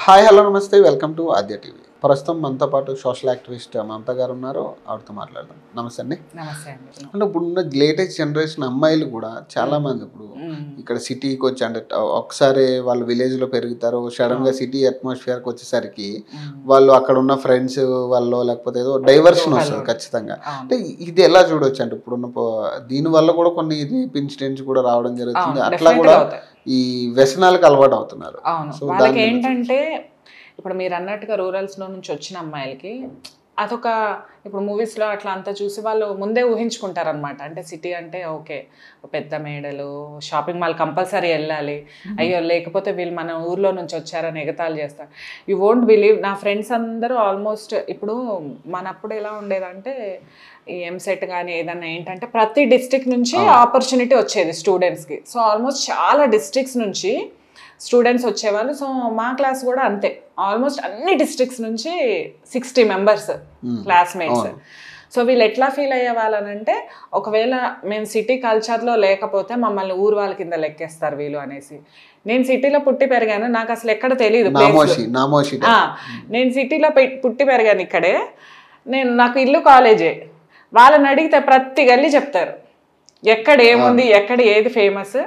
Hi hello నమస్తే welcome to Aadya TV. ప్రస్తుతం మనతో పాటు సోషల్ యాక్టివిస్ట్ మమతా గారు ఉన్నారు. ఆవిడతో మాట్లాడదాం. నమస్తే అండి. నమస్తే అండి. అంటే ఇప్పుడున్న లేటెస్ట్ జనరేషన్ అమ్మాయిలు కూడా చాలా మంది ఇప్పుడు ఇక్కడ సిటీకి వచ్చి అంటే ఒకసారి వాళ్ళు విలేజ్ లో పెరుగుతారు, సడన్ గా సిటీ అట్మాస్ఫియర్కి వచ్చేసరికి వాళ్ళు అక్కడ ఉన్న ఫ్రెండ్స్ వాళ్ళు లేకపోతే ఏదో డైవర్షన్ వస్తుంది ఖచ్చితంగా. అంటే ఇది ఎలా చూడొచ్చు అంటే ఇప్పుడున్న దీని వల్ల కూడా కొన్ని రేప్ ఇన్సిడెంట్స్ కూడా రావడం జరుగుతుంది. అట్లా కూడా ఈ వ్యసనాలకు అలవాటు అవుతున్నారు. సో వాళ్ళకి ఏంటంటే ఇప్పుడు మీరు అన్నట్టుగా రూరల్స్లో నుంచి వచ్చిన అమ్మాయిలకి అదొక ఇప్పుడు మూవీస్లో అట్లా అంతా చూసి వాళ్ళు ముందే ఊహించుకుంటారనమాట. అంటే సిటీ అంటే ఓకే పెద్ద మేడలు, షాపింగ్ మాల్ కంపల్సరీ వెళ్ళాలి, అయ్యో లేకపోతే వీళ్ళు మన ఊర్లో నుంచి వచ్చారని ఎగతాళి చేస్తారు. యూ వోంట్ బిలీవ్, నా ఫ్రెండ్స్ అందరూ ఆల్మోస్ట్ ఇప్పుడు మనప్పుడు ఎలా ఉండేదంటే ఈ ఎంసెట్ కానీ ఏదన్నా ఏంటంటే ప్రతి డిస్ట్రిక్ట్ నుంచి ఆపర్చునిటీ వచ్చేది స్టూడెంట్స్కి. సో ఆల్మోస్ట్ చాలా డిస్ట్రిక్ట్స్ నుంచి స్టూడెంట్స్ వచ్చేవాళ్ళు. సో మా క్లాస్ కూడా అంతే, ఆల్మోస్ట్ అన్ని డిస్ట్రిక్ట్స్ నుంచి 60 మెంబర్స్ క్లాస్మేట్స్. సో వీళ్ళు ఎట్లా ఫీల్ అయ్యే వాళ్ళనంటే ఒకవేళ మేము సిటీ కల్చర్లో లేకపోతే మమ్మల్ని ఊరు వాళ్ళ కింద లెక్కేస్తారు వీళ్ళు అనేసి. నేను సిటీలో పుట్టి పెరిగాను, నాకు అసలు ఎక్కడ తెలియదు. నేను సిటీలో పుట్టి పెరిగాను ఇక్కడే, నాకు ఇల్లు కాలేజే. వాళ్ళని అడిగితే ప్రతి గల్లీ చెప్తారు ఎక్కడ ఏముంది, ఎక్కడ ఏది ఫేమస్.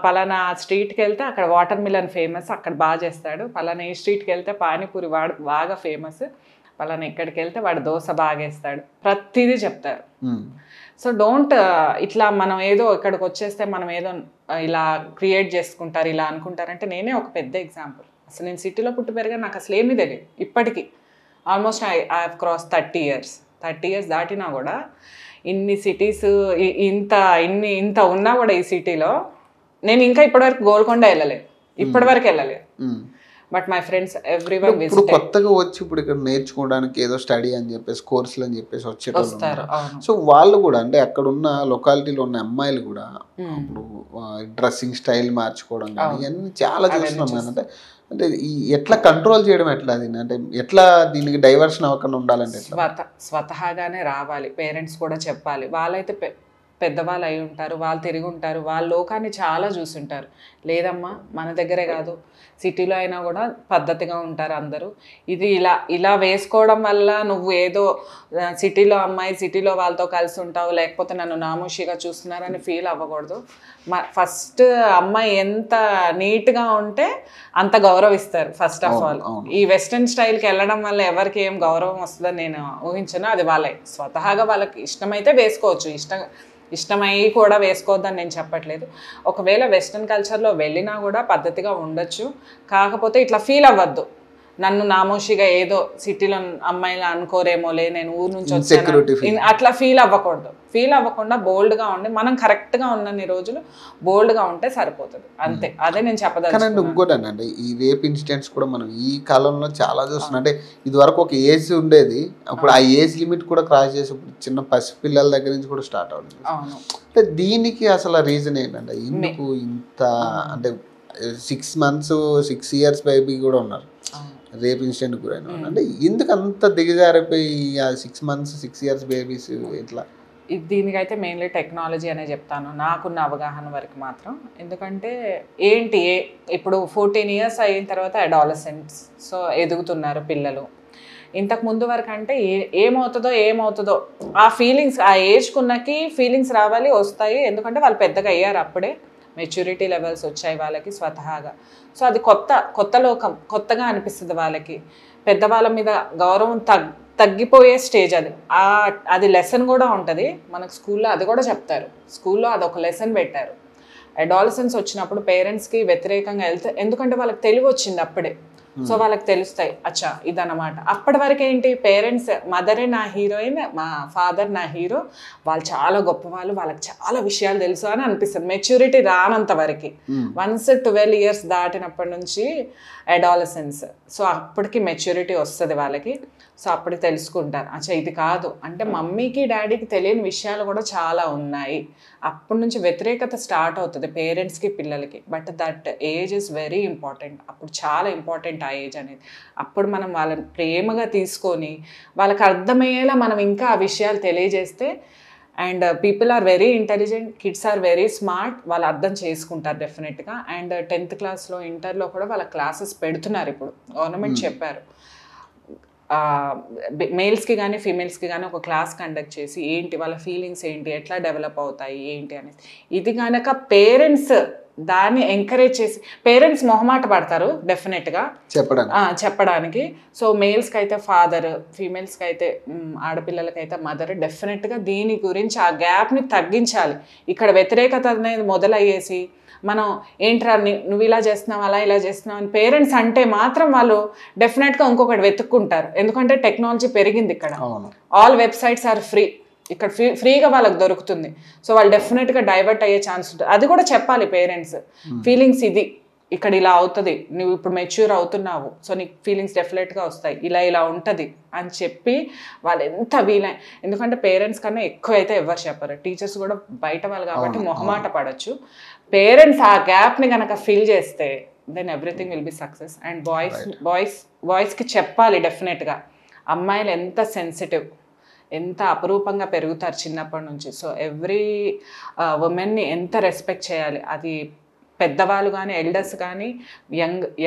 పలానా స్ట్రీట్కి వెళ్తే అక్కడ వాటర్ మిలన్ ఫేమస్, అక్కడ బాగా చేస్తాడు. పలానా ఈ స్ట్రీట్కి వెళ్తే పానీపూరి వాడు బాగా ఫేమస్, పలానా ఇక్కడికి వెళ్తే వాడు దోశ బాగా వేస్తాడు, ప్రతిదీ చెప్తారు. సో డోంట్ ఇట్లా మనం ఏదో ఇక్కడికి వచ్చేస్తే మనం ఏదో ఇలా క్రియేట్ చేసుకుంటారు ఇలా అనుకుంటారంటే నేనే ఒక పెద్ద ఎగ్జాంపుల్. అసలు నేను సిటీలో పుట్టి పెరిగా నాకు అసలు ఏమీ తెలియదు. ఇప్పటికీ almost I have cross 30 years దాటినా కూడా ఇన్ని సిటీస్ ఇంత ఉన్నా కూడా ఈ సిటీలో నేను ఇంకా ఇప్పటివరకు గోల్కొండ వెళ్ళలేదు, ఇప్పటివరకు వెళ్ళలేదు. బట్ మై ఫ్రెండ్స్ ఎవ్రీవన్ ఇప్పుడు కొత్తగా వచ్చి ఇప్పుడు ఇక్కడ నేర్చుకోవడానికి ఏదో స్టడీ అని చెప్పేసి కోర్సులు అని చెప్పేసి వచ్చేటోళ్ళు. సో వాళ్ళు కూడా అంటే అక్కడ ఉన్న లొకాలిటీలో ఉన్న అమ్మాయిలు కూడా ఇప్పుడు డ్రెస్సింగ్ స్టైల్ మార్చుకోవడం కానీ ఇవన్నీ చాలా చూస్తున్నాం. అంటే అంటే ఎట్లా కంట్రోల్ చేయడం ఎట్లా అది అంటే ఎట్లా దీనికి డైవర్షన్ అవ్వకుండా ఉండాలంటే స్వతహాగానే రావాలి. పేరెంట్స్ కూడా చెప్పాలి. వాళ్ళైతే పెద్దవాళ్ళు అయి ఉంటారు, వాళ్ళు తిరిగి ఉంటారు, వాళ్ళ లోకాన్ని చాలా చూసుంటారు. లేదమ్మా మన దగ్గరే కాదు సిటీలో అయినా కూడా పద్ధతిగా ఉంటారు అందరూ. ఇది ఇలా వేసుకోవడం వల్ల నువ్వు ఏదో సిటీలో అమ్మాయి సిటీలో వాళ్ళతో కలిసి ఉంటావు లేకపోతే నన్ను నామోషిగా చూస్తున్నారని ఫీల్ అవ్వకూడదు. ఫస్ట్ అమ్మాయి ఎంత నీట్గా ఉంటే అంత గౌరవిస్తారు ఫస్ట్ ఆఫ్ ఆల్. ఈ వెస్ట్రన్ స్టైల్కి వెళ్ళడం వల్ల ఎవరికి ఏం గౌరవం వస్తుందని నేను ఊహించను. అది వాళ్ళే స్వతహాగా వాళ్ళకి ఇష్టమైతే వేసుకోవచ్చు, ఇష్టమై కూడా వేసుకోవద్దని నేను చెప్పట్లేదు. ఒకవేళ వెస్ట్రన్ కల్చర్లో వెళ్ళినా కూడా పద్ధతిగా ఉండొచ్చు. కాకపోతే ఇట్లా ఫీల్ అవ్వద్దు, నన్ను నామోషిగా ఏదో సిటీలో అమ్మాయిలు అనుకోరేమోలే నేను ఊరు నుంచి వచ్చాను అట్లా ఫీల్ అవ్వకూడదు. ఫీల్ అవ్వకుండా బోల్డ్గా ఉండి మనం కరెక్ట్గా ఉన్నన్ని రోజులు బోల్డ్గా ఉంటే సరిపోతుంది అంతే. అదే నేను చెప్పదలుచుకున్నాను. ఇంకోటండి ఈ రేప్ ఇన్సిడెంట్స్ కూడా మనం ఈ కాలంలో చాలా చూస్తున్నాం. అంటే ఇది వరకు ఒక ఏజ్ ఉండేది, అప్పుడు ఆ ఏజ్ లిమిట్ కూడా క్రాస్ చేసి చిన్న పసిపిల్లల దగ్గర నుంచి కూడా స్టార్ట్ అవుతుంది. అంటే దీనికి అసలు రీజన్ ఏంటంటే ఎందుకు ఇంత అంటే 6 months 6 years బేబీ కూడా ఉన్నారు రేప్ ఇన్సిడెంట్ గురైన. అంటే ఎందుకు అంత దిగజారిపోయి ఆ 6 months 6 years బేబీస్ ఇట్లా? దీనికైతే మెయిన్లీ టెక్నాలజీ అనే చెప్తాను నాకున్న అవగాహన వరకు మాత్రం. ఎందుకంటే ఏంటి ఇప్పుడు 14 years అయిన తర్వాత అడాలసెంట్స్, సో ఎదుగుతున్నారు పిల్లలు. ఇంతకు ముందు వరకు అంటే ఏమవుతుందో ఆ ఫీలింగ్స్ ఆ ఏజ్కున్నకి ఫీలింగ్స్ రావాలి వస్తాయి. ఎందుకంటే వాళ్ళు పెద్దగా అయ్యారు, అప్పుడే మెచ్యూరిటీ లెవెల్స్ వచ్చాయి వాళ్ళకి స్వతహాగా. సో అది కొత్త లోకం, కొత్తగా అనిపిస్తుంది వాళ్ళకి. పెద్దవాళ్ళ మీద గౌరవం తగ్గిపోయే స్టేజ్ అది. అది లెసన్ కూడా ఉంటుంది మనకు స్కూల్లో, అది కూడా చెప్తారు. స్కూల్లో అదొక లెసన్ పెట్టారు. అడాలసెన్స్ వచ్చినప్పుడు పేరెంట్స్కి వ్యతిరేకంగా వెళ్తే, ఎందుకంటే వాళ్ళకి తెలివి వచ్చింది అప్పుడే. సో వాళ్ళకి తెలుస్తాయి అచ్చా ఇదన్నమాట. అప్పటి వరకు ఏంటి, పేరెంట్స్ మదరే నా హీరోయిన్, మా ఫాదర్ నా హీరో, వాళ్ళు చాలా గొప్పవాళ్ళు, వాళ్ళకి చాలా విషయాలు తెలుసు అని అనిపిస్తుంది మెచ్యూరిటీ రానంత వరకు. వన్స్ 12 years దాటినప్పటి నుంచి అడాలసెన్స్, సో అప్పటికి మెచ్యూరిటీ వస్తుంది వాళ్ళకి. సో అప్పటికి తెలుసుకుంటారు అచ్చా ఇది కాదు అంటే. మమ్మీకి డాడీకి తెలియని విషయాలు కూడా చాలా ఉన్నాయి. అప్పటి నుంచి వ్యతిరేకత స్టార్ట్ అవుతుంది పేరెంట్స్కి పిల్లలకి. But that age is very important. అప్పుడు చాలా ఇంపార్టెంట్ ఆ ఏజ్ అనేది. అప్పుడు మనం వాళ్ళని ప్రేమగా తీసుకొని వాళ్ళకి అర్థమయ్యేలా మనం ఇంకా ఆ విషయాలు తెలియజేస్తే and people are very intelligent, kids are very smart, వాళ్ళు అర్థం చేసుకుంటారు డెఫినెట్గా. అండ్ 10th క్లాస్లో ఇంటర్లో కూడా వాళ్ళ క్లాసెస్ పెడుతున్నారు ఇప్పుడు, గవర్నమెంట్ చెప్పారు. మేల్స్కి కానీ ఫీమేల్స్కి కానీ ఒక క్లాస్ కండక్ట్ చేసి ఏంటి వాళ్ళ ఫీలింగ్స్ ఏంటి, ఎట్లా డెవలప్ అవుతాయి ఏంటి అనేసి. ఇది కనుక పేరెంట్స్ దాన్ని ఎంకరేజ్ చేసి, పేరెంట్స్ మొహమాట పడతారు డెఫినెట్గా చెప్పడానికి. సో మేల్స్కి అయితే ఫాదర్, ఫీమేల్స్కి అయితే ఆడపిల్లలకైతే మదర్. డెఫినెట్గా దీని గురించి ఆ గ్యాప్ని తగ్గించాలి. ఇక్కడ వ్యతిరేకత అనేది మొదలయ్యేసి మనం ఏంట్రా నువ్వు ఇలా చేస్తున్నావు అలా ఇలా చేస్తున్నావు అని పేరెంట్స్ అంటే మాత్రం వాళ్ళు డెఫినెట్గా ఇంకొకటి వెతుక్కుంటారు. ఎందుకంటే టెక్నాలజీ పెరిగింది ఇక్కడ, ఆల్ వెబ్సైట్స్ ఆర్ ఫ్రీ, ఇక్కడ ఫ్రీగా వాళ్ళకి దొరుకుతుంది. సో వాళ్ళు డెఫినెట్గా డైవర్ట్ అయ్యే ఛాన్స్ ఉంటుంది. అది కూడా చెప్పాలి పేరెంట్స్, ఫీలింగ్స్ ఇది ఇక్కడ ఇలా అవుతుంది, నువ్వు ఇప్పుడు మెచ్యూర్ అవుతున్నావు, సో నీకు ఫీలింగ్స్ డెఫినెట్గా వస్తాయి, ఇలా ఇలా ఉంటుంది అని చెప్పి వాళ్ళు ఎంత వీలై. ఎందుకంటే పేరెంట్స్ కన్నా ఎక్కువ అయితే ఎవరు చెప్పరు, టీచర్స్ కూడా బయట వాళ్ళు కాబట్టి మొహమాట పడవచ్చు. పేరెంట్స్ ఆ గ్యాప్ని కనుక ఫిల్ చేస్తే then everything will be success. And బాయ్స్కి చెప్పాలి డెఫినెట్గా, అమ్మాయిలు ఎంత సెన్సిటివ్, ఎంత అపురూపంగా పెరుగుతారు చిన్నప్పటి నుంచి. సో ఎవ్రీ ఉమెన్ని ఎంత రెస్పెక్ట్ చేయాలి, అది పెద్దవాళ్ళు కానీ ఎల్డర్స్ కానీ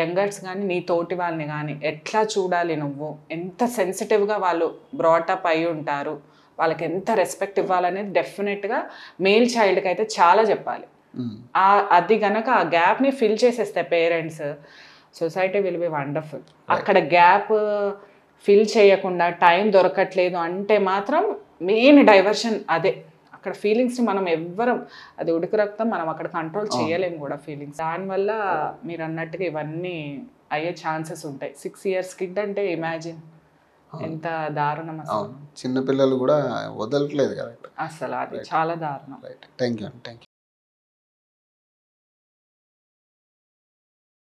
యంగర్స్ కానీ నీ తోటి వాళ్ళని కానీ ఎట్లా చూడాలి, నువ్వు ఎంత సెన్సిటివ్గా వాళ్ళు బ్రాటప్ అయి ఉంటారు, వాళ్ళకి ఎంత రెస్పెక్ట్ ఇవ్వాలనేది డెఫినెట్గా మేల్ చైల్డ్కి అయితే చాలా చెప్పాలి. అది గనక ఆ గ్యాప్ని ఫిల్ చేసేస్తే parents, society will be wonderful. అక్కడ గ్యాప్ ఫిల్ చేయకుండా టైం దొరకట్లేదు అంటే మాత్రం మెయిన్ డైవర్షన్ అదే. అక్కడ ఫీలింగ్స్ని మనం ఎవ్వరం, అది ఉడికి రక్తం, మనం అక్కడ కంట్రోల్ చేయలేము కూడా ఫీలింగ్స్. దానివల్ల మీరు అన్నట్టుగా ఇవన్నీ అయ్యే ఛాన్సెస్ ఉంటాయి. 6 years కిడ్ అంటే ఇమాజిన్ ఎంత దారుణం అసలు. చిన్నపిల్లలు కూడా వదలట్లేదు కరెక్ట్ అసలు, అది చాలా దారుణం. Thank you.